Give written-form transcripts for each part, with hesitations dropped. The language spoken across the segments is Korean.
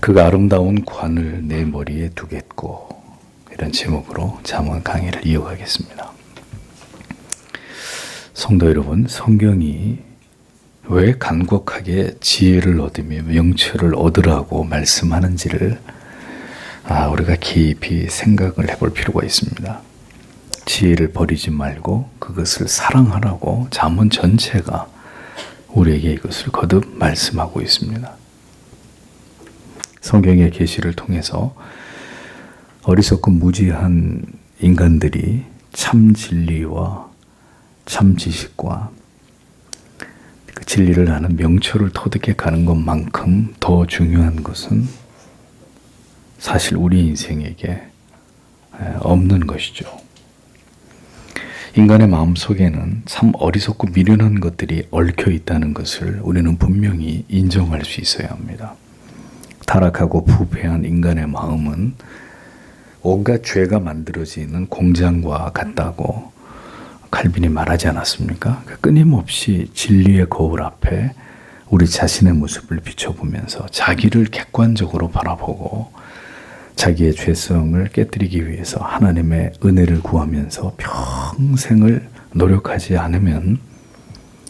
그가 아름다운 관을 내 머리에 두겠고, 이런 제목으로 잠언 강의를 이어가겠습니다. 성도 여러분, 성경이 왜 간곡하게 지혜를 얻으며 명철을 얻으라고 말씀하는지를 우리가 깊이 생각을 해볼 필요가 있습니다. 지혜를 버리지 말고 그것을 사랑하라고 잠언 전체가 우리에게 이것을 거듭 말씀하고 있습니다. 성경의 계시를 통해서 어리석고 무지한 인간들이 참 진리와 참 지식과 그 진리를 아는 명철을 터득해 가는 것만큼 더 중요한 것은 사실 우리 인생에게 없는 것이죠. 인간의 마음속에는 참 어리석고 미련한 것들이 얽혀 있다는 것을 우리는 분명히 인정할 수 있어야 합니다. 타락하고 부패한 인간의 마음은 온갖 죄가 만들어지는 공장과 같다고 칼빈이 말하지 않았습니까? 끊임없이 진리의 거울 앞에 우리 자신의 모습을 비춰보면서 자기를 객관적으로 바라보고 자기의 죄성을 깨뜨리기 위해서 하나님의 은혜를 구하면서 평생을 노력하지 않으면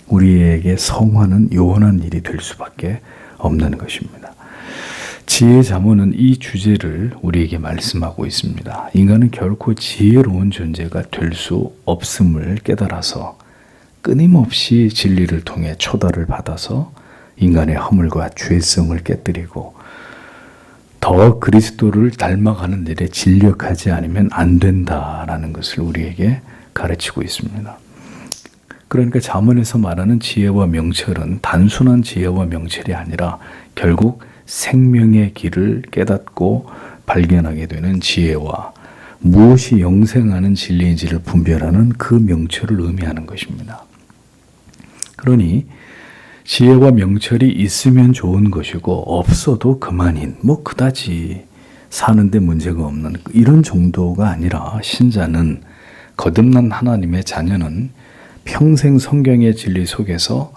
우리에게 성화는 요원한 일이 될 수밖에 없는 것입니다. 지혜의 잠언은 이 주제를 우리에게 말씀하고 있습니다. 인간은 결코 지혜로운 존재가 될 수 없음을 깨달아서 끊임없이 진리를 통해 초달을 받아서 인간의 허물과 죄성을 깨뜨리고 더 그리스도를 닮아가는 일에 진력하지 않으면 안 된다라는 것을 우리에게 가르치고 있습니다. 그러니까 잠언에서 말하는 지혜와 명철은 단순한 지혜와 명철이 아니라 결국 생명의 길을 깨닫고 발견하게 되는 지혜와 무엇이 영생하는 진리인지를 분별하는 그 명철을 의미하는 것입니다. 그러니 지혜와 명철이 있으면 좋은 것이고 없어도 그만인, 그다지 사는데 문제가 없는 이런 정도가 아니라 신자는 거듭난 하나님의 자녀는 평생 성경의 진리 속에서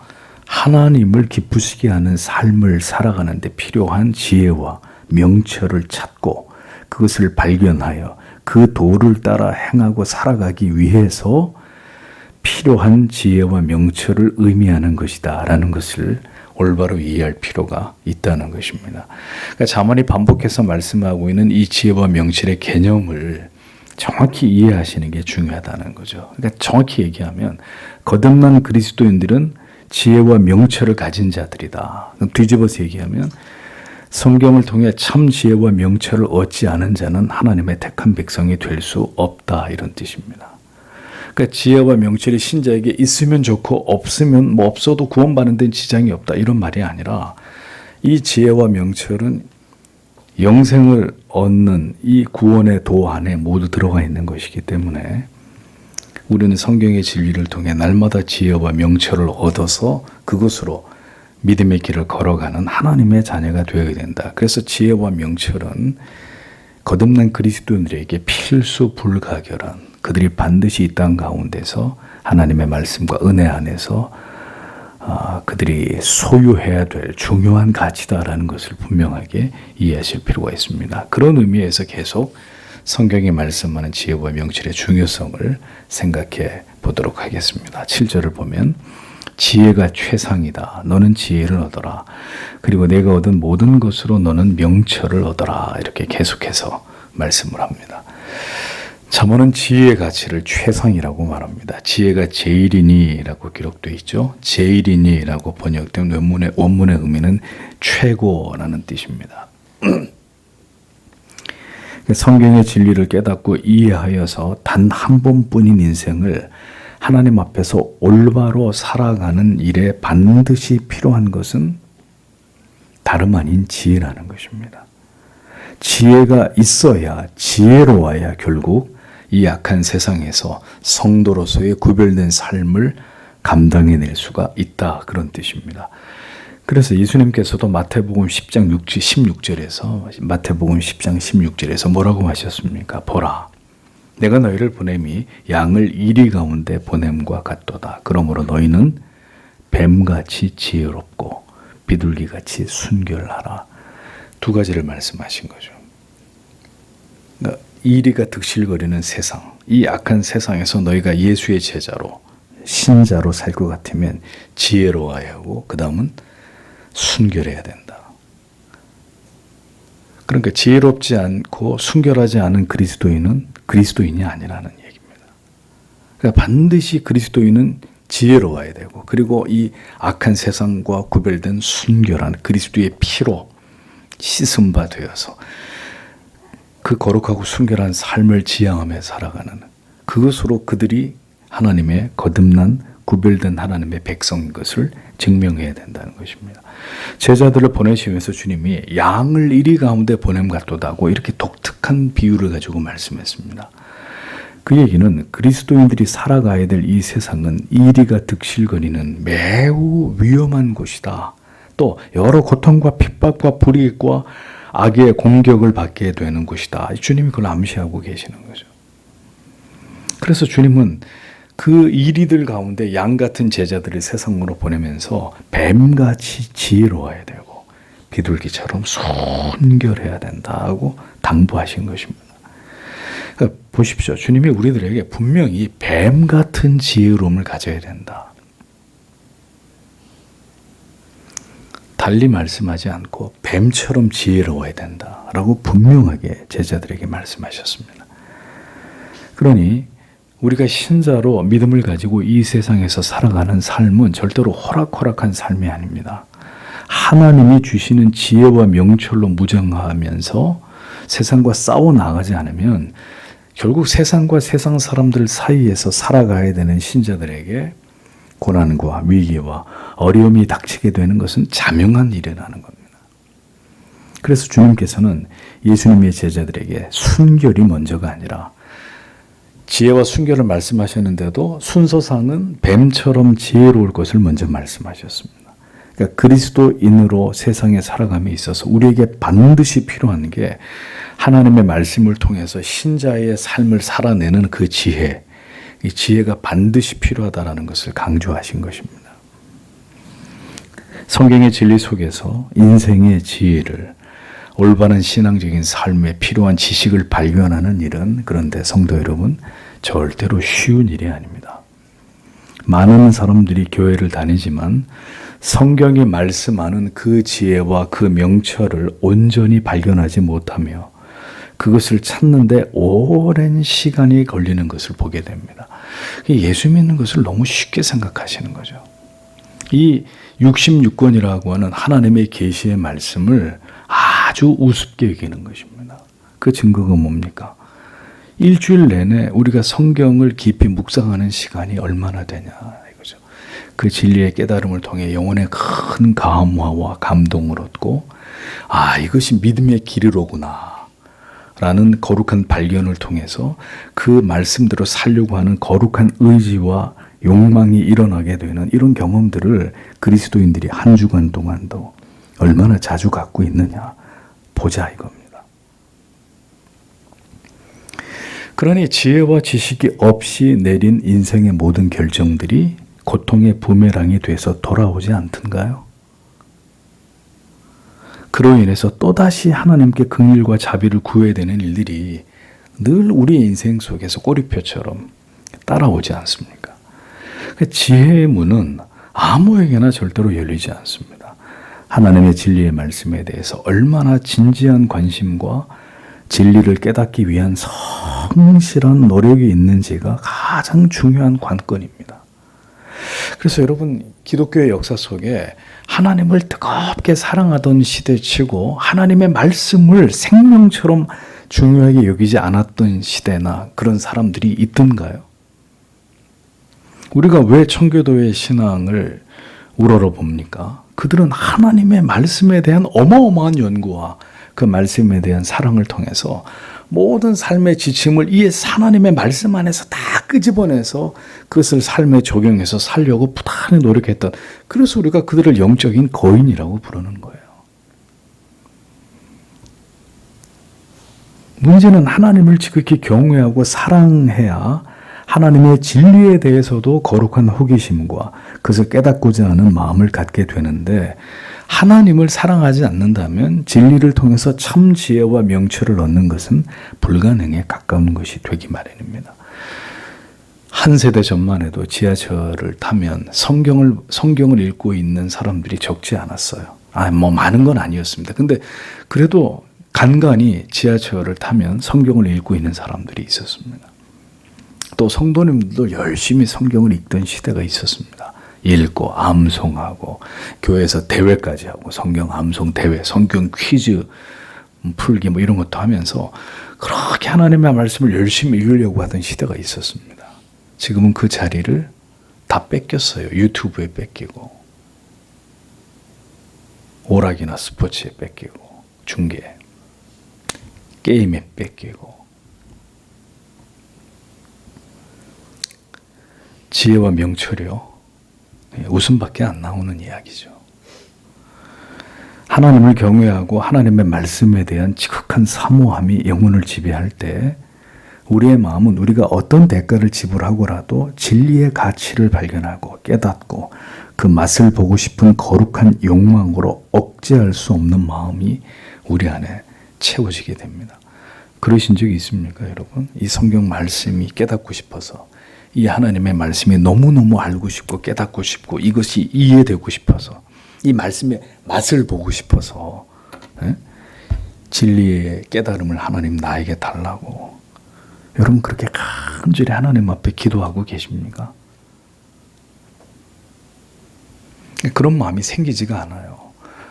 하나님을 기쁘시게 하는 삶을 살아가는 데 필요한 지혜와 명철을 찾고 그것을 발견하여 그 도를 따라 행하고 살아가기 위해서 필요한 지혜와 명철을 의미하는 것이다 라는 것을 올바로 이해할 필요가 있다는 것입니다. 그러니까 잠언이 반복해서 말씀하고 있는 이 지혜와 명철의 개념을 정확히 이해하시는 게 중요하다는 거죠. 그러니까 정확히 얘기하면 거듭난 그리스도인들은 지혜와 명철을 가진 자들이다. 뒤집어서 얘기하면 성경을 통해 참 지혜와 명철을 얻지 않은 자는 하나님의 택한 백성이 될 수 없다 이런 뜻입니다. 그러니까 지혜와 명철이 신자에게 있으면 좋고 없으면 없어도 구원받는 데는 지장이 없다 이런 말이 아니라 이 지혜와 명철은 영생을 얻는 이 구원의 도 안에 모두 들어가 있는 것이기 때문에 우리는 성경의 진리를 통해 날마다 지혜와 명철을 얻어서 그것으로 믿음의 길을 걸어가는 하나님의 자녀가 되어야 된다. 그래서 지혜와 명철은 거듭난 그리스도인들에게 필수 불가결한 그들이 반드시 이 땅 가운데서 하나님의 말씀과 은혜 안에서 그들이 소유해야 될 중요한 가치다라는 것을 분명하게 이해하실 필요가 있습니다. 그런 의미에서 계속 성경이 말씀하는 지혜와 명철의 중요성을 생각해 보도록 하겠습니다. 7절을 보면 지혜가 최상이다. 너는 지혜를 얻어라. 그리고 내가 얻은 모든 것으로 너는 명철을 얻어라. 이렇게 계속해서 말씀을 합니다. 잠언은 지혜의 가치를 최상이라고 말합니다. 지혜가 제일이니라고 기록되어 있죠. 제일이니라고 번역된 원문의 의미는 최고라는 뜻입니다. 성경의 진리를 깨닫고 이해하여서 단 한 번뿐인 인생을 하나님 앞에서 올바로 살아가는 일에 반드시 필요한 것은 다름 아닌 지혜라는 것입니다. 지혜가 있어야 지혜로워야 결국 이 악한 세상에서 성도로서의 구별된 삶을 감당해낼 수가 있다 그런 뜻입니다. 그래서 예수님께서도 마태복음 10장 16절에서 마태복음 10장 16절에서 뭐라고 하셨습니까? 보라, 내가 너희를 보냄이 양을 이리 가운데 보냄과 같도다. 그러므로 너희는 뱀같이 지혜롭고 비둘기같이 순결하라. 두 가지를 말씀하신 거죠. 그러니까 이리가 득실거리는 세상, 이 악한 세상에서 너희가 예수의 제자로, 신자로 살 것 같으면 지혜로워야 하고 그 다음은 순결해야 된다. 그러니까 지혜롭지 않고 순결하지 않은 그리스도인은 그리스도인이 아니라는 얘기입니다. 그러니까 반드시 그리스도인은 지혜로워야 되고, 그리고 이 악한 세상과 구별된 순결한 그리스도의 피로 씻음 바 되어서 그 거룩하고 순결한 삶을 지향하며 살아가는, 그것으로 그들이 하나님의 거듭난 구별된 하나님의 백성인 것을 증명해야 된다는 것입니다. 제자들을 보내시면서 주님이 양을 이리 가운데 보냄 같도다고 이렇게 독특한 비유를 가지고 말씀했습니다. 그 얘기는 그리스도인들이 살아가야 될 이 세상은 이리가 득실거리는 매우 위험한 곳이다. 또 여러 고통과 핍박과 불이익과 악의 공격을 받게 되는 곳이다. 주님이 그걸 암시하고 계시는 거죠. 그래서 주님은 그 이리들 가운데 양 같은 제자들을 세상으로 보내면서 뱀같이 지혜로워야 되고 비둘기처럼 순결해야 된다고 당부하신 것입니다. 그러니까 보십시오. 주님이 우리들에게 분명히 뱀 같은 지혜로움을 가져야 된다. 달리 말씀하지 않고 뱀처럼 지혜로워야 된다라고 분명하게 제자들에게 말씀하셨습니다. 그러니 우리가 신자로 믿음을 가지고 이 세상에서 살아가는 삶은 절대로 호락호락한 삶이 아닙니다. 하나님이 주시는 지혜와 명철로 무장하면서 세상과 싸워 나가지 않으면 결국 세상과 세상 사람들 사이에서 살아가야 되는 신자들에게 고난과 위기와 어려움이 닥치게 되는 것은 자명한 일이라는 겁니다. 그래서 주님께서는 예수님의 제자들에게 순결이 먼저가 아니라 지혜와 순결을 말씀하셨는데도 순서상은 뱀처럼 지혜로울 것을 먼저 말씀하셨습니다. 그러니까 그리스도인으로 세상에 살아감에 있어서 우리에게 반드시 필요한 게 하나님의 말씀을 통해서 신자의 삶을 살아내는 그 지혜, 이 지혜가 반드시 필요하다는 것을 강조하신 것입니다. 성경의 진리 속에서 인생의 지혜를, 올바른 신앙적인 삶에 필요한 지식을 발견하는 일은, 그런데 성도 여러분, 절대로 쉬운 일이 아닙니다. 많은 사람들이 교회를 다니지만 성경이 말씀하는 그 지혜와 그 명철을 온전히 발견하지 못하며 그것을 찾는데 오랜 시간이 걸리는 것을 보게 됩니다. 예수 믿는 것을 너무 쉽게 생각하시는 거죠. 이 66권이라고 하는 하나님의 계시의 말씀을 아주 우습게 여기는 것입니다. 그 증거가 뭡니까? 일주일 내내 우리가 성경을 깊이 묵상하는 시간이 얼마나 되냐 이거죠. 그 진리의 깨달음을 통해 영혼의 큰 감화와 감동을 얻고, 아, 이것이 믿음의 길이로구나 라는 거룩한 발견을 통해서 그 말씀대로 살려고 하는 거룩한 의지와 욕망이 일어나게 되는 이런 경험들을 그리스도인들이 한 주간 동안도 얼마나 자주 갖고 있느냐 보자 이겁니다. 그러니 지혜와 지식이 없이 내린 인생의 모든 결정들이 고통의 부메랑이 돼서 돌아오지 않던가요? 그로 인해서 또다시 하나님께 긍휼과 자비를 구해야 되는 일들이 늘 우리의 인생 속에서 꼬리표처럼 따라오지 않습니까? 지혜의 문은 아무에게나 절대로 열리지 않습니다. 하나님의 진리의 말씀에 대해서 얼마나 진지한 관심과 진리를 깨닫기 위한 성실한 노력이 있는지가 가장 중요한 관건입니다. 그래서 여러분, 기독교의 역사 속에 하나님을 뜨겁게 사랑하던 시대치고 하나님의 말씀을 생명처럼 중요하게 여기지 않았던 시대나 그런 사람들이 있던가요? 우리가 왜 청교도의 신앙을 우러러 봅니까? 그들은 하나님의 말씀에 대한 어마어마한 연구와 그 말씀에 대한 사랑을 통해서 모든 삶의 지침을 이 하나님의 말씀 안에서 다 끄집어내서 그것을 삶에 적용해서 살려고 부단히 노력했던, 그래서 우리가 그들을 영적인 거인이라고 부르는 거예요. 문제는 하나님을 지극히 경외하고 사랑해야 하나님의 진리에 대해서도 거룩한 호기심과 그것을 깨닫고자 하는 마음을 갖게 되는데, 하나님을 사랑하지 않는다면 진리를 통해서 참 지혜와 명철을 얻는 것은 불가능에 가까운 것이 되기 마련입니다. 한 세대 전만 해도 지하철을 타면 성경을 읽고 있는 사람들이 적지 않았어요. 뭐 많은 건 아니었습니다. 근데 그래도 간간히 지하철을 타면 성경을 읽고 있는 사람들이 있었습니다. 또 성도님들도 열심히 성경을 읽던 시대가 있었습니다. 읽고 암송하고 교회에서 대회까지 하고 성경 암송 대회, 성경 퀴즈 풀기 뭐 이런 것도 하면서 그렇게 하나님의 말씀을 열심히 읽으려고 하던 시대가 있었습니다. 지금은 그 자리를 다 뺏겼어요. 유튜브에 뺏기고 오락이나 스포츠에 뺏기고 중계, 게임에 뺏기고 지혜와 명철이요. 웃음밖에 안 나오는 이야기죠. 하나님을 경외하고 하나님의 말씀에 대한 지극한 사모함이 영혼을 지배할 때 우리의 마음은 우리가 어떤 대가를 지불하고라도 진리의 가치를 발견하고 깨닫고 그 맛을 보고 싶은 거룩한 욕망으로 억제할 수 없는 마음이 우리 안에 채워지게 됩니다. 그러신 적이 있습니까, 여러분? 이 성경 말씀이 깨닫고 싶어서, 이 하나님의 말씀이 너무너무 알고 싶고 깨닫고 싶고 이것이 이해되고 싶어서, 이 말씀의 맛을 보고 싶어서 진리의 깨달음을 하나님 나에게 달라고 여러분 그렇게 간절히 하나님 앞에 기도하고 계십니까? 그런 마음이 생기지가 않아요.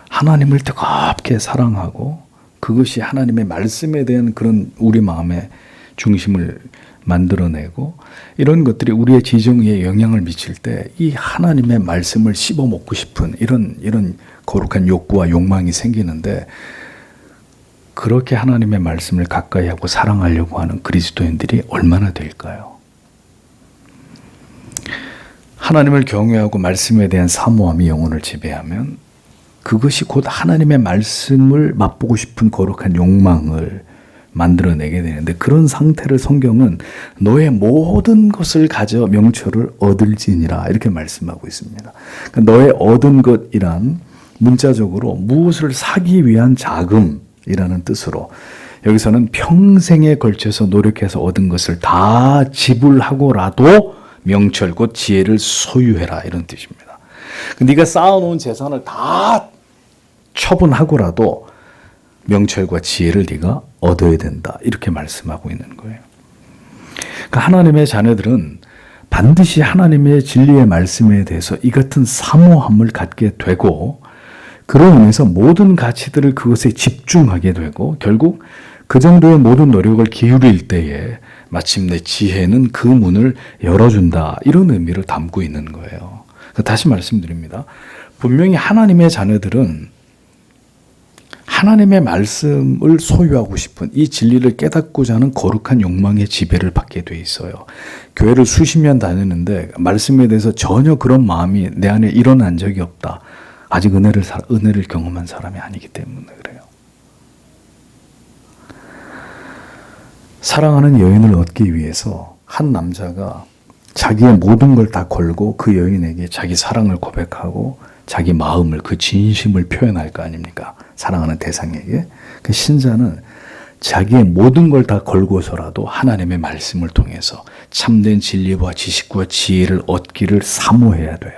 하나님을 뜨겁게 사랑하고 그것이 하나님의 말씀에 대한 그런 우리 마음의 중심을 만들어내고 이런 것들이 우리의 지정에 영향을 미칠 때 이 하나님의 말씀을 씹어먹고 싶은 이런 거룩한 욕구와 욕망이 생기는데, 그렇게 하나님의 말씀을 가까이 하고 사랑하려고 하는 그리스도인들이 얼마나 될까요? 하나님을 경외하고 말씀에 대한 사모함이 영혼을 지배하면 그것이 곧 하나님의 말씀을 맛보고 싶은 거룩한 욕망을 만들어내게 되는데, 그런 상태를 성경은 너의 모든 것을 가져 명철을 얻을지니라 이렇게 말씀하고 있습니다. 그러니까 너의 얻은 것이란 문자적으로 무엇을 사기 위한 자금이라는 뜻으로, 여기서는 평생에 걸쳐서 노력해서 얻은 것을 다 지불하고라도 명철 곧 지혜를 소유해라 이런 뜻입니다. 네가 쌓아놓은 재산을 다 처분하고라도 명철과 지혜를 네가 얻어야 된다 이렇게 말씀하고 있는 거예요. 그러니까 하나님의 자녀들은 반드시 하나님의 진리의 말씀에 대해서 이 같은 사모함을 갖게 되고, 그로 인해서 모든 가치들을 그것에 집중하게 되고 결국 그 정도의 모든 노력을 기울일 때에 마침내 지혜는 그 문을 열어준다 이런 의미를 담고 있는 거예요. 그러니까 다시 말씀드립니다. 분명히 하나님의 자녀들은 하나님의 말씀을 소유하고 싶은 이 진리를 깨닫고자 하는 거룩한 욕망의 지배를 받게 돼 있어요. 교회를 수십 년 다녔는데 말씀에 대해서 전혀 그런 마음이 내 안에 일어난 적이 없다. 아직 은혜를 경험한 사람이 아니기 때문에 그래요. 사랑하는 여인을 얻기 위해서 한 남자가 자기의 모든 걸 다 걸고 그 여인에게 자기 사랑을 고백하고 자기 마음을, 그 진심을 표현할 거 아닙니까? 사랑하는 대상에게. 그 신자는 자기의 모든 걸 다 걸고서라도 하나님의 말씀을 통해서 참된 진리와 지식과 지혜를 얻기를 사모해야 돼요.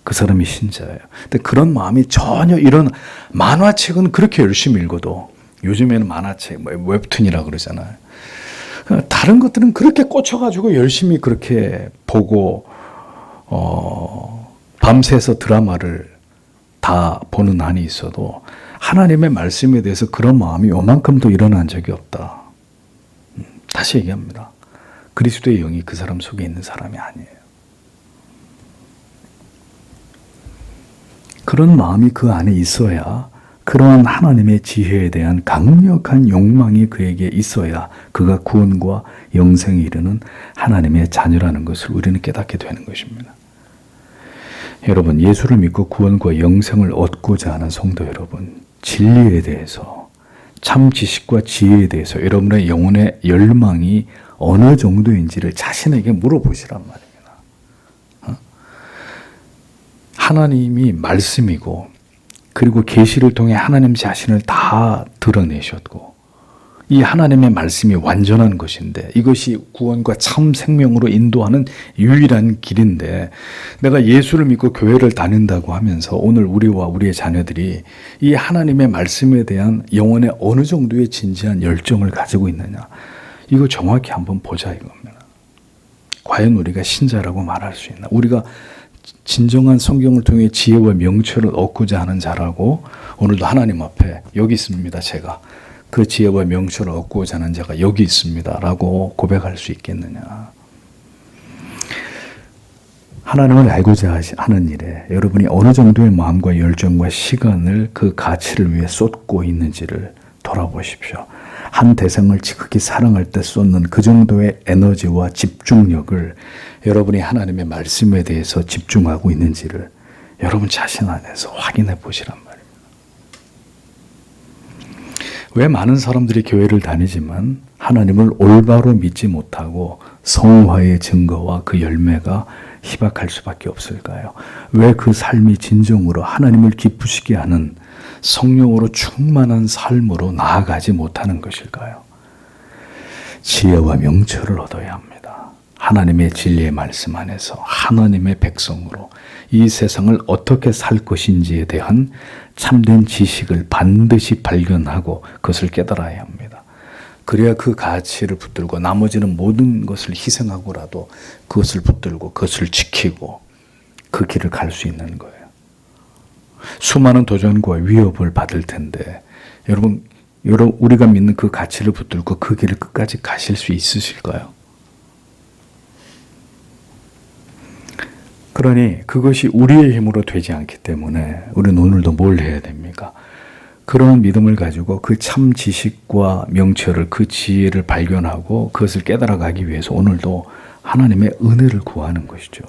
그 사람이 신자예요. 근데 그런 마음이 전혀, 이런 만화책은 그렇게 열심히 읽어도, 요즘에는 만화책, 웹툰이라고 그러잖아요. 다른 것들은 그렇게 꽂혀가지고 열심히 그렇게 보고, 밤새서 드라마를 다 보는 한이 있어도 하나님의 말씀에 대해서 그런 마음이 요만큼도 일어난 적이 없다. 다시 얘기합니다. 그리스도의 영이 그 사람 속에 있는 사람이 아니에요. 그런 마음이 그 안에 있어야, 그러한 하나님의 지혜에 대한 강력한 욕망이 그에게 있어야 그가 구원과 영생에 이르는 하나님의 자녀라는 것을 우리는 깨닫게 되는 것입니다. 여러분, 예수를 믿고 구원과 영생을 얻고자 하는 성도 여러분, 진리에 대해서, 참 지식과 지혜에 대해서 여러분의 영혼의 열망이 어느 정도인지를 자신에게 물어보시란 말입니다. 하나님이 말씀이고 그리고 계시를 통해 하나님 자신을 다 드러내셨고 이 하나님의 말씀이 완전한 것인데 이것이 구원과 참 생명으로 인도하는 유일한 길인데 내가 예수를 믿고 교회를 다닌다고 하면서 오늘 우리와 우리의 자녀들이 이 하나님의 말씀에 대한 영혼의 어느 정도의 진지한 열정을 가지고 있느냐 이거 정확히 한번 보자 이겁니다. 과연 우리가 신자라고 말할 수 있나? 우리가 진정한 성경을 통해 지혜와 명철을 얻고자 하는 자라고 오늘도 하나님 앞에 여기 있습니다. 제가 그 지혜와 명철을 얻고자 하는 자가 여기 있습니다. 라고 고백할 수 있겠느냐. 하나님을 알고자 하는 일에 여러분이 어느 정도의 마음과 열정과 시간을 그 가치를 위해 쏟고 있는지를 돌아보십시오. 한 대상을 지극히 사랑할 때 쏟는 그 정도의 에너지와 집중력을 여러분이 하나님의 말씀에 대해서 집중하고 있는지를 여러분 자신 안에서 확인해 보시란 말입니다. 왜 많은 사람들이 교회를 다니지만 하나님을 올바로 믿지 못하고 성화의 증거와 그 열매가 희박할 수밖에 없을까요? 왜 그 삶이 진정으로 하나님을 기쁘시게 하는 성령으로 충만한 삶으로 나아가지 못하는 것일까요? 지혜와 명철을 얻어야 합니다. 하나님의 진리의 말씀 안에서 하나님의 백성으로 이 세상을 어떻게 살 것인지에 대한 참된 지식을 반드시 발견하고 그것을 깨달아야 합니다. 그래야 그 가치를 붙들고 나머지는 모든 것을 희생하고라도 그것을 붙들고 그것을 지키고 그 길을 갈 수 있는 거예요. 수많은 도전과 위협을 받을 텐데 여러분 우리가 믿는 그 가치를 붙들고 그 길을 끝까지 가실 수 있으실까요? 그러니 그것이 우리의 힘으로 되지 않기 때문에 우리는 오늘도 뭘 해야 됩니까? 그런 믿음을 가지고 그 참 지식과 명철을 그 지혜를 발견하고 그것을 깨달아가기 위해서 오늘도 하나님의 은혜를 구하는 것이죠.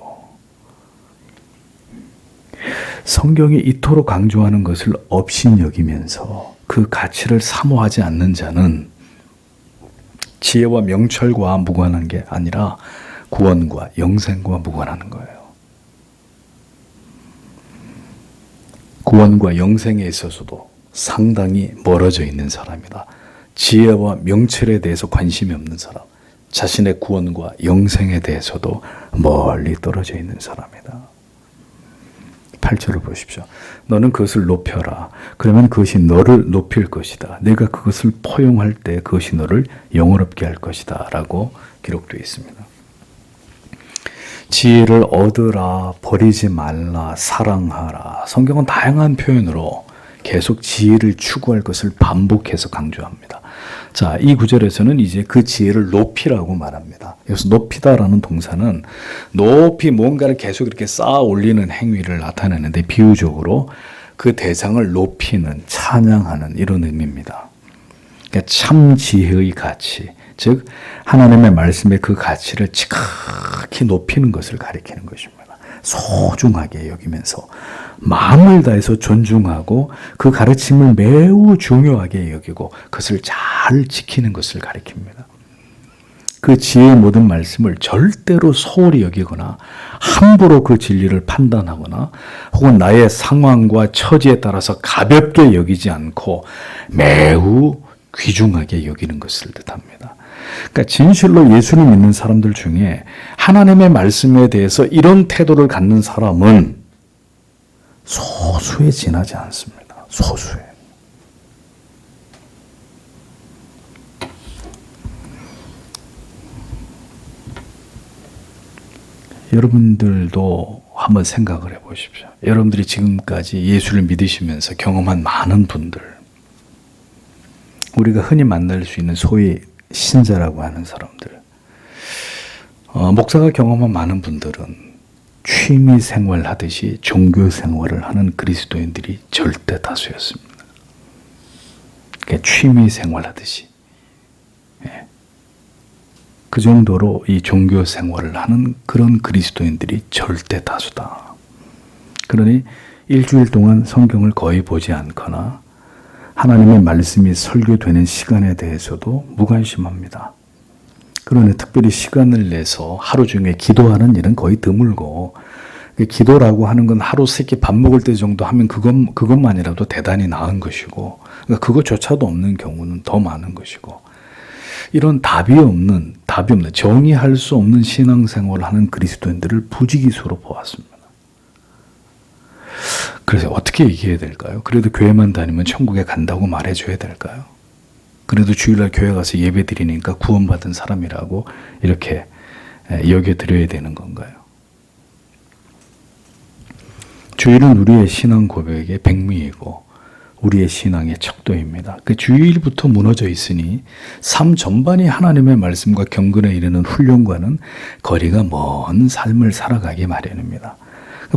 성경이 이토록 강조하는 것을 업신여기면서 그 가치를 사모하지 않는 자는 지혜와 명철과 무관한 게 아니라 구원과 영생과 무관한 거예요. 구원과 영생에 있어서도 상당히 멀어져 있는 사람이다. 지혜와 명철에 대해서 관심이 없는 사람, 자신의 구원과 영생에 대해서도 멀리 떨어져 있는 사람이다. 8절을 보십시오. 너는 그것을 높여라. 그러면 그것이 너를 높일 것이다. 내가 그것을 포용할 때 그것이 너를 영화롭게 할 것이다. 라고 기록되어 있습니다. 지혜를 얻으라, 버리지 말라, 사랑하라. 성경은 다양한 표현으로 계속 지혜를 추구할 것을 반복해서 강조합니다. 자, 이 구절에서는 이제 그 지혜를 높이라고 말합니다. 여기서 높이다라는 동사는 높이 뭔가를 계속 이렇게 쌓아 올리는 행위를 나타내는데 비유적으로 그 대상을 높이는, 찬양하는 이런 의미입니다. 그러니까 참 지혜의 가치, 즉 하나님의 말씀의 그 가치를 지극히 높이는 것을 가리키는 것입니다. 소중하게 여기면서 마음을 다해서 존중하고 그 가르침을 매우 중요하게 여기고 그것을 잘 지키는 것을 가리킵니다. 그 지혜의 모든 말씀을 절대로 소홀히 여기거나 함부로 그 진리를 판단하거나 혹은 나의 상황과 처지에 따라서 가볍게 여기지 않고 매우 귀중하게 여기는 것을 뜻합니다. 그러니까 진실로 예수를 믿는 사람들 중에 하나님의 말씀에 대해서 이런 태도를 갖는 사람은 소수에 지나지 않습니다. 소수에. 여러분들도 한번 생각을 해보십시오. 여러분들이 지금까지 예수를 믿으시면서 경험한 많은 분들, 우리가 흔히 만날 수 있는 소위 신자라고 하는 사람들, 목사가 경험한 많은 분들은 취미 생활하듯이 종교 생활을 하는 그리스도인들이 절대 다수였습니다. 그러니까 취미 생활하듯이. 그 정도로 이 종교 생활을 하는 그런 그리스도인들이 절대 다수다. 그러니 일주일 동안 성경을 거의 보지 않거나 하나님의 말씀이 설교되는 시간에 대해서도 무관심합니다. 그러니 특별히 시간을 내서 하루 중에 기도하는 일은 거의 드물고, 기도라고 하는 건 하루 세 끼 밥 먹을 때 정도 하면 그것만이라도 대단히 나은 것이고, 그러니까 그것조차도 없는 경우는 더 많은 것이고, 이런 답이 없는 정의할 수 없는 신앙생활을 하는 그리스도인들을 부지기수로 보았습니다. 그래서 어떻게 얘기해야 될까요? 그래도 교회만 다니면 천국에 간다고 말해줘야 될까요? 그래도 주일날 교회 가서 예배 드리니까 구원받은 사람이라고 이렇게 여겨드려야 되는 건가요? 주일은 우리의 신앙 고백의 백미이고 우리의 신앙의 척도입니다. 그 주일부터 무너져 있으니 삶 전반이 하나님의 말씀과 경건에 이르는 훈련과는 거리가 먼 삶을 살아가기 마련입니다.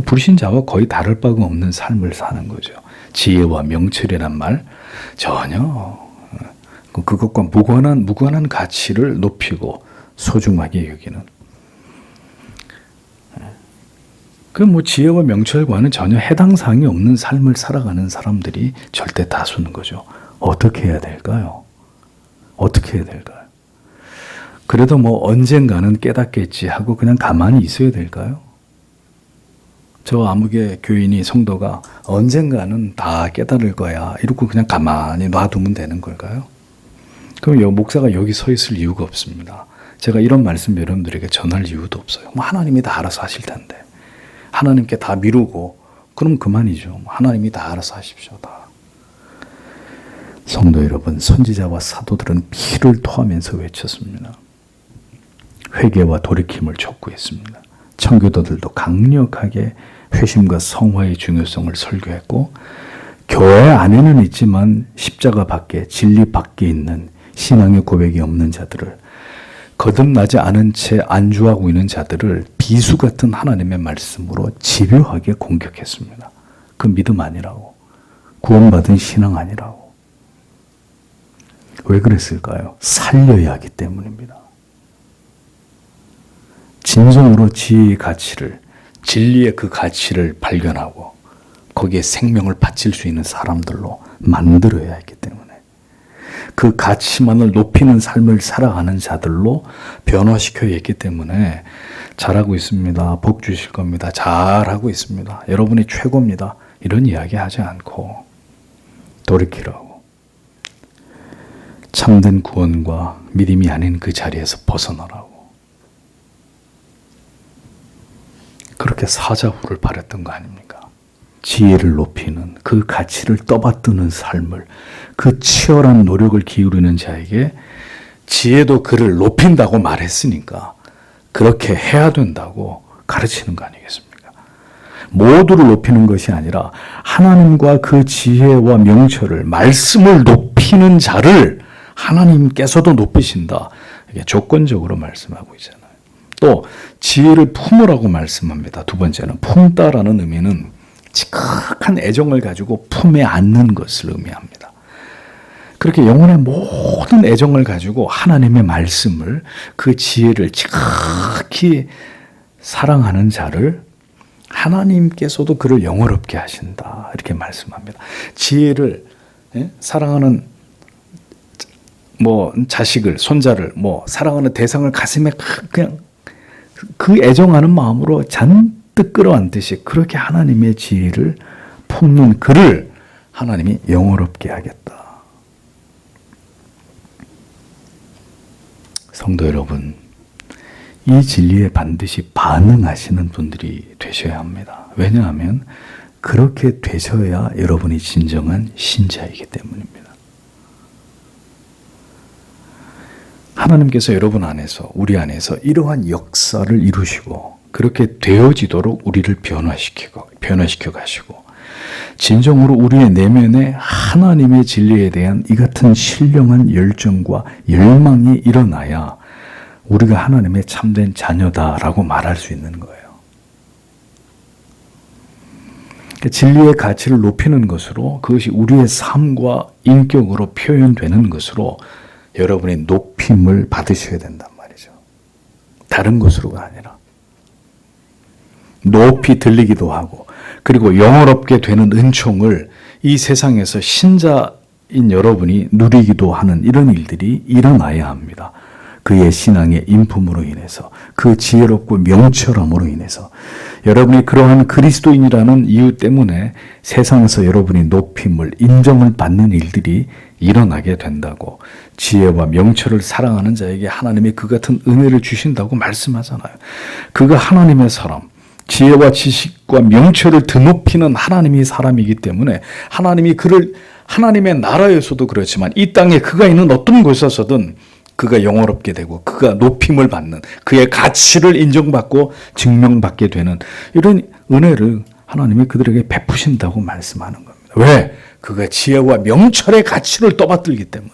불신자와 거의 다를 바가 없는 삶을 사는 거죠. 지혜와 명철이란 말 전혀 그것과 무관한 가치를 높이고 소중하게 여기는, 지혜와 명철과는 전혀 해당 사항이 없는 삶을 살아가는 사람들이 절대 다수는 거죠. 어떻게 해야 될까요? 어떻게 해야 될까요? 그래도 언젠가는 깨닫겠지 하고 그냥 가만히 있어야 될까요? 저 아무개 교인이 성도가 언젠가는 다 깨달을 거야 이러고 그냥 가만히 놔두면 되는 걸까요? 그럼 목사가 여기 서 있을 이유가 없습니다. 제가 이런 말씀 여러분들에게 전할 이유도 없어요. 하나님이 다 알아서 하실 텐데. 하나님께 다 미루고 그럼 그만이죠. 하나님이 다 알아서 하십시오. 다. 성도 여러분, 선지자와 사도들은 피를 토하면서 외쳤습니다. 회개와 돌이킴을 촉구했습니다. 청교도들도 강력하게 회심과 성화의 중요성을 설교했고, 교회 안에는 있지만 십자가 밖에, 진리 밖에 있는 신앙의 고백이 없는 자들을, 거듭나지 않은 채 안주하고 있는 자들을 비수 같은 하나님의 말씀으로 집요하게 공격했습니다. 그 믿음 아니라고, 구원받은 신앙 아니라고. 왜 그랬을까요? 살려야 하기 때문입니다. 진정으로 지혜의 가치를, 진리의 그 가치를 발견하고 거기에 생명을 바칠 수 있는 사람들로 만들어야 했기 때문에, 그 가치만을 높이는 삶을 살아가는 자들로 변화시켜야 했기 때문에 잘하고 있습니다. 복 주실 겁니다. 잘하고 있습니다. 여러분이 최고입니다. 이런 이야기 하지 않고 돌이키라고, 참된 구원과 믿음이 아닌 그 자리에서 벗어나라고, 그렇게 사자후를 바랬던 거 아닙니까? 지혜를 높이는, 그 가치를 떠받드는 삶을, 그 치열한 노력을 기울이는 자에게 지혜도 그를 높인다고 말했으니까 그렇게 해야 된다고 가르치는 거 아니겠습니까? 모두를 높이는 것이 아니라 하나님과 그 지혜와 명철을, 말씀을 높이는 자를 하나님께서도 높이신다. 이게 조건적으로 말씀하고 있잖아요. 또 지혜를 품으라고 말씀합니다. 두 번째는 품다라는 의미는 지극한 애정을 가지고 품에 안는 것을 의미합니다. 그렇게 영혼의 모든 애정을 가지고 하나님의 말씀을, 그 지혜를 지극히 사랑하는 자를 하나님께서도 그를 영화롭게 하신다. 이렇게 말씀합니다. 지혜를 사랑하는 자식을, 손자를, 사랑하는 대상을 가슴에 그냥 그 애정하는 마음으로 잔뜩 끌어안듯이 그렇게 하나님의 지혜를 품는 그를 하나님이 영화롭게 하겠다. 성도 여러분, 이 진리에 반드시 반응하시는 분들이 되셔야 합니다. 왜냐하면 그렇게 되셔야 여러분이 진정한 신자이기 때문입니다. 하나님께서 여러분 안에서, 우리 안에서 이러한 역사를 이루시고 그렇게 되어지도록 우리를 변화시켜 가시고, 진정으로 우리의 내면에 하나님의 진리에 대한 이 같은 신령한 열정과 열망이 일어나야 우리가 하나님의 참된 자녀다라고 말할 수 있는 거예요. 진리의 가치를 높이는 것으로, 그것이 우리의 삶과 인격으로 표현되는 것으로 여러분이 높임을 받으셔야 된단 말이죠. 다른 것으로가 아니라. 높이 들리기도 하고, 그리고 영어롭게 되는 은총을 이 세상에서 신자인 여러분이 누리기도 하는 이런 일들이 일어나야 합니다. 그의 신앙의 인품으로 인해서, 그 지혜롭고 명철함으로 인해서 여러분이 그러한 그리스도인이라는 이유 때문에 세상에서 여러분이 높임을, 인정을 받는 일들이 일어나게 된다고, 지혜와 명철을 사랑하는 자에게 하나님이 그 같은 은혜를 주신다고 말씀하잖아요. 그가 하나님의 사람, 지혜와 지식과 명철을 드높이는 하나님이 사람이기 때문에 하나님이 그를 하나님의 나라에서도 그렇지만 이 땅에 그가 있는 어떤 곳에서든 그가 영화롭게 되고 그가 높임을 받는, 그의 가치를 인정받고 증명받게 되는 이런 은혜를 하나님이 그들에게 베푸신다고 말씀하는 겁니다. 왜? 그가 지혜와 명철의 가치를 떠받들기 때문에.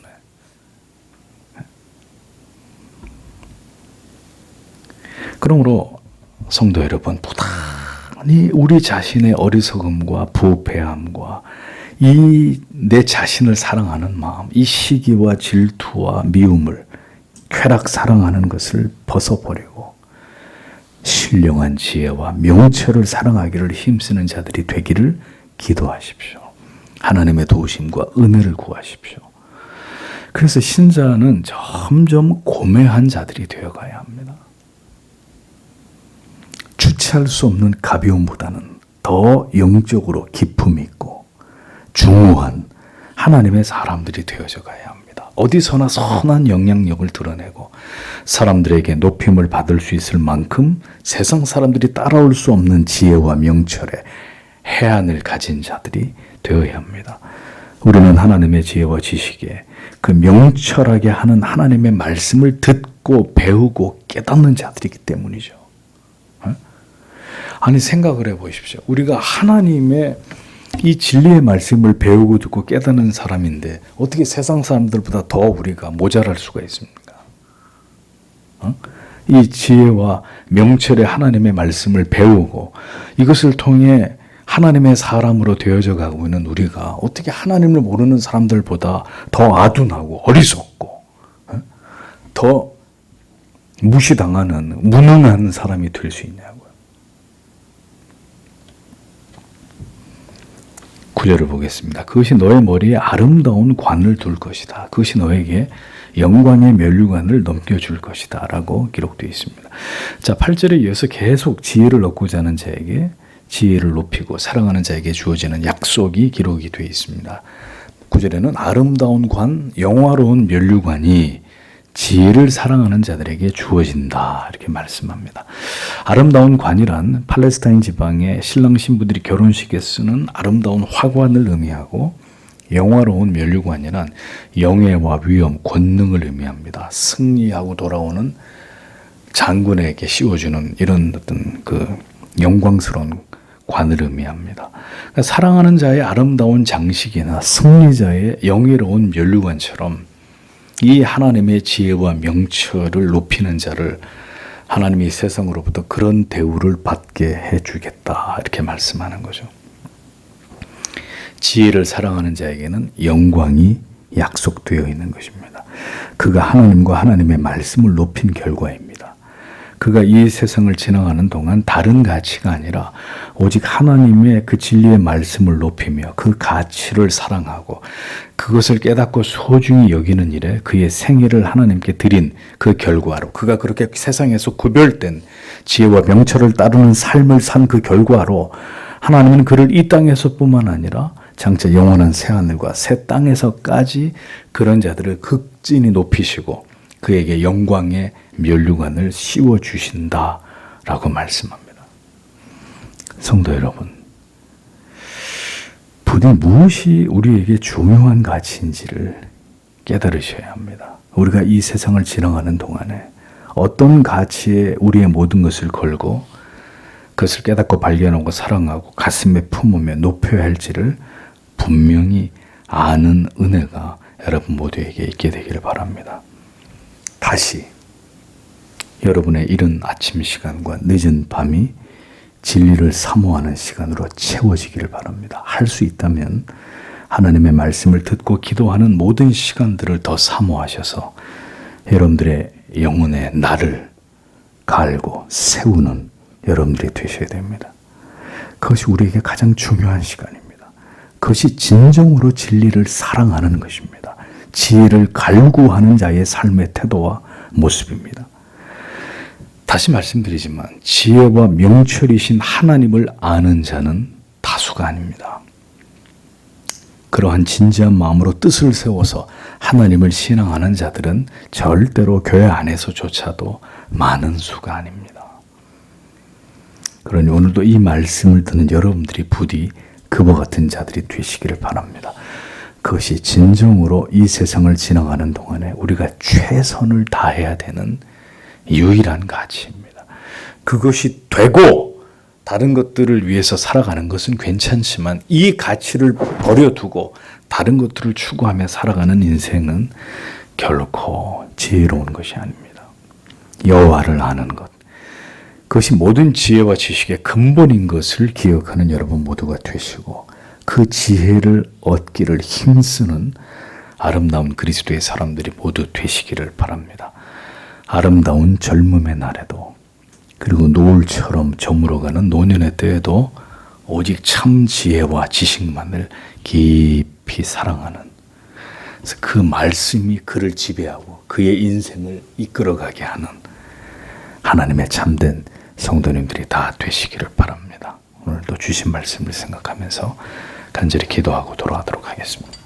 그러므로 성도 여러분, 부단히 우리 자신의 어리석음과 부패함과 이 내 자신을 사랑하는 마음, 이 시기와 질투와 미움을, 쾌락 사랑하는 것을 벗어버리고 신령한 지혜와 명철을 사랑하기를 힘쓰는 자들이 되기를 기도하십시오. 하나님의 도우심과 은혜를 구하십시오. 그래서 신자는 점점 고매한 자들이 되어가야 합니다. 주체할 수 없는 가벼움보다는 더 영적으로 기품 있고 중후한 하나님의 사람들이 되어져 가야 합니다. 어디서나 선한 영향력을 드러내고 사람들에게 높임을 받을 수 있을 만큼 세상 사람들이 따라올 수 없는 지혜와 명철의 해안을 가진 자들이 되어야 합니다. 우리는 하나님의 지혜와 지식에 그 명철하게 하는 하나님의 말씀을 듣고 배우고 깨닫는 자들이기 때문이죠. 아니, 생각을 해보십시오. 우리가 하나님의 이 진리의 말씀을 배우고 듣고 깨닫는 사람인데 어떻게 세상 사람들보다 더 우리가 모자랄 수가 있습니까? 이 지혜와 명철의 하나님의 말씀을 배우고 이것을 통해 하나님의 사람으로 되어져 가고 있는 우리가 어떻게 하나님을 모르는 사람들보다 더 아둔하고 어리석고 더 무시당하는 무능한 사람이 될 수 있냐고요. 9절을 보겠습니다. 그것이 너의 머리에 아름다운 관을 둘 것이다. 그것이 너에게 영광의 면류관을 넘겨줄 것이다. 라고 기록되어 있습니다. 자, 8절에 이어서 계속 지혜를 얻고자 하는 자에게 지혜를 높이고 사랑하는 자에게 주어지는 약속이 기록이 되어 있습니다. 9절에는 아름다운 관, 영화로운 면류관이 지혜를 사랑하는 자들에게 주어진다. 이렇게 말씀합니다. 아름다운 관이란 팔레스타인 지방의 신랑 신부들이 결혼식에 쓰는 아름다운 화관을 의미하고, 영화로운 면류관이란 영예와 위엄, 권능을 의미합니다. 승리하고 돌아오는 장군에게 씌워주는 이런 어떤 그 영광스러운 관을 의미합니다. 그러니까 사랑하는 자의 아름다운 장식이나 승리자의 영예로운 면류관처럼 이 하나님의 지혜와 명철을 높이는 자를 하나님이 세상으로부터 그런 대우를 받게 해주겠다. 이렇게 말씀하는 거죠. 지혜를 사랑하는 자에게는 영광이 약속되어 있는 것입니다. 그가 하나님과 하나님의 말씀을 높인 결과입니다. 그가 이 세상을 지나가는 동안 다른 가치가 아니라 오직 하나님의 그 진리의 말씀을 높이며 그 가치를 사랑하고 그것을 깨닫고 소중히 여기는 일에 그의 생애를 하나님께 드린 그 결과로, 그가 그렇게 세상에서 구별된 지혜와 명철을 따르는 삶을 산 그 결과로 하나님은 그를 이 땅에서뿐만 아니라 장차 영원한 새하늘과 새 땅에서까지 그런 자들을 극진히 높이시고 그에게 영광의 면류관을 씌워주신다라고 말씀합니다. 성도 여러분, 부디 무엇이 우리에게 중요한 가치인지를 깨달으셔야 합니다. 우리가 이 세상을 지나가는 동안에 어떤 가치에 우리의 모든 것을 걸고 그것을 깨닫고 발견하고 사랑하고 가슴에 품으며 높여야 할지를 분명히 아는 은혜가 여러분 모두에게 있게 되기를 바랍니다. 다시 여러분의 이른 아침 시간과 늦은 밤이 진리를 사모하는 시간으로 채워지기를 바랍니다. 할 수 있다면 하나님의 말씀을 듣고 기도하는 모든 시간들을 더 사모하셔서 여러분들의 영혼의 날을 갈고 세우는 여러분들이 되셔야 됩니다. 그것이 우리에게 가장 중요한 시간입니다. 그것이 진정으로 진리를 사랑하는 것입니다. 지혜를 갈구하는 자의 삶의 태도와 모습입니다. 다시 말씀드리지만 지혜와 명철이신 하나님을 아는 자는 다수가 아닙니다. 그러한 진지한 마음으로 뜻을 세워서 하나님을 신앙하는 자들은 절대로 교회 안에서조차도 많은 수가 아닙니다. 그러니 오늘도 이 말씀을 듣는 여러분들이 부디 그와 같은 자들이 되시기를 바랍니다. 그것이 진정으로 이 세상을 지나가는 동안에 우리가 최선을 다해야 되는 유일한 가치입니다. 그것이 되고 다른 것들을 위해서 살아가는 것은 괜찮지만 이 가치를 버려두고 다른 것들을 추구하며 살아가는 인생은 결코 지혜로운 것이 아닙니다. 여호와를 아는 것, 그것이 모든 지혜와 지식의 근본인 것을 기억하는 여러분 모두가 되시고 그 지혜를 얻기를 힘쓰는 아름다운 그리스도의 사람들이 모두 되시기를 바랍니다. 아름다운 젊음의 날에도 그리고 노을처럼 저물어가는 노년의 때에도 오직 참 지혜와 지식만을 깊이 사랑하는, 그래서 그 말씀이 그를 지배하고 그의 인생을 이끌어가게 하는 하나님의 참된 성도님들이 다 되시기를 바랍니다. 오늘도 주신 말씀을 생각하면서 간절히 기도하고 돌아가도록 하겠습니다.